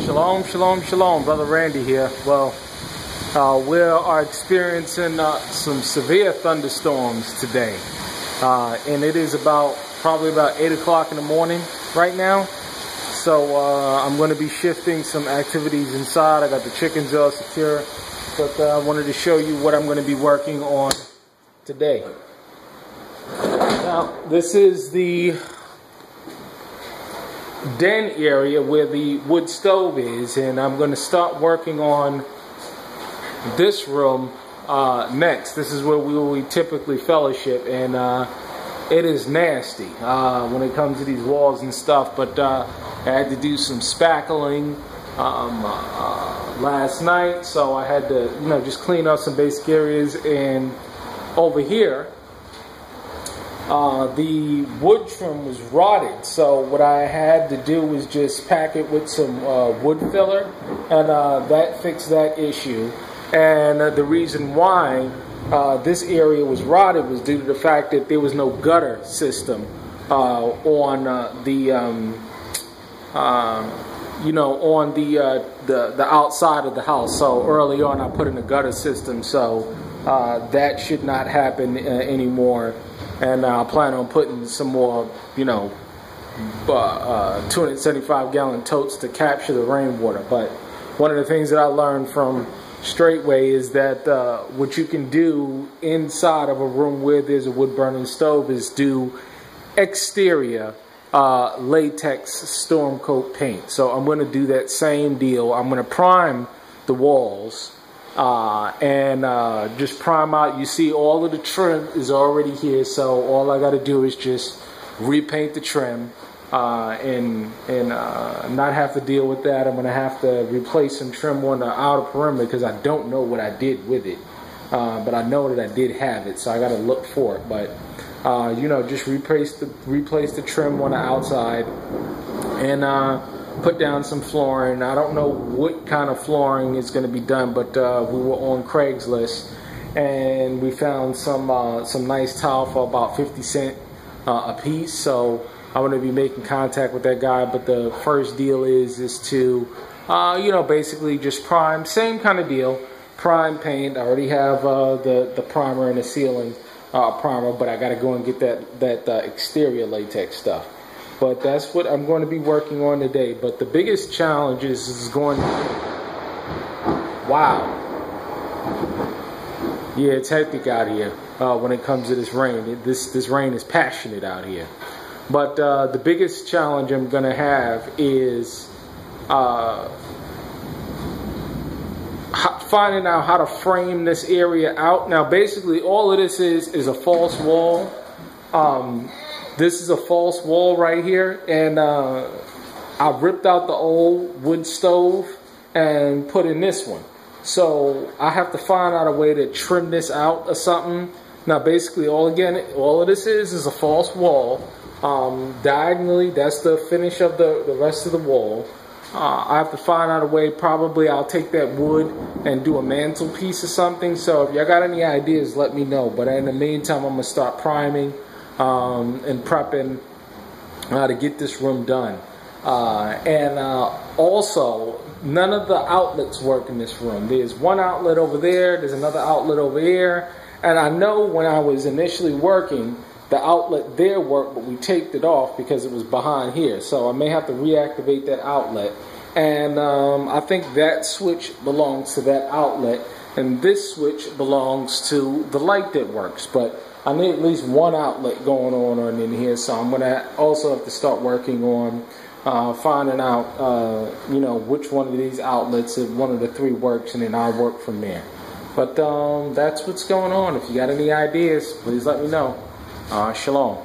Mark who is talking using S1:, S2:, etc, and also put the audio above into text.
S1: Shalom, shalom, shalom. Brother Randy here. Well, we are experiencing some severe thunderstorms today. And it is probably about 8 o'clock in the morning right now. So I'm going to be shifting some activities inside. I got the chickens all secure. But I wanted to show you what I'm going to be working on today. Now, this is the den area where the wood stove is, and I'm going to start working on this room next. This is where we typically fellowship, and it is nasty when it comes to these walls and stuff, but I had to do some spackling last night, so I had to just clean up some basic areas. And over here the wood trim was rotted, so what I had to do was just pack it with some wood filler, and that fixed that issue. And the reason why this area was rotted was due to the fact that there was no gutter system on the outside of the house. So early on I put in a gutter system, so that should not happen anymore. And I plan on putting some more, 275-gallon totes to capture the rainwater. But one of the things that I learned from Straightway is that what you can do inside of a room where there's a wood-burning stove is do exterior latex storm coat paint. So I'm going to do that same deal. I'm going to prime the walls. And just prime out. You see all of the trim is already here, so all I got to do is just repaint the trim and not have to deal with that. I'm going to have to replace some trim on the outer perimeter because I don't know what I did with it, but I know that I did have it, so I got to look for it. But just replace the trim on the outside and put down some flooring. I don't know what kind of flooring is going to be done, but we were on Craigslist and we found some nice tile for about 50 cents a piece. So I'm going to be making contact with that guy. But the first deal is to basically just prime, same kind of deal, prime paint. I already have the primer and the ceiling primer, but I got to go and get that exterior latex stuff. But that's what I'm going to be working on today. But the biggest challenge is going to... Wow. Yeah, it's hectic out here when it comes to this rain. This rain is passionate out here. But the biggest challenge I'm going to have is finding out how to frame this area out. Now, basically, all of this is a false wall. This is a false wall right here, and I ripped out the old wood stove and put in this one. So I have to find out a way to trim this out or something. Now basically all of this is a false wall. Diagonally, that's the finish of the rest of the wall. I have to find out a way. Probably I'll take that wood and do a mantelpiece or something. So if y'all got any ideas, let me know. But in the meantime, I'm going to start priming and prepping to get this room done. Also, none of the outlets work in this room. There's one outlet over there, there's another outlet over here, and I know when I was initially working, the outlet there worked, but we taped it off because it was behind here. So I may have to reactivate that outlet. And I think that switch belongs to that outlet, and this switch belongs to the light that works. But I need at least one outlet going on in here, so I'm going to also have to start working on finding out, which one of these outlets, if one of the three works, and then I'll work from there. But that's what's going on. If you got any ideas, please let me know. Shalom.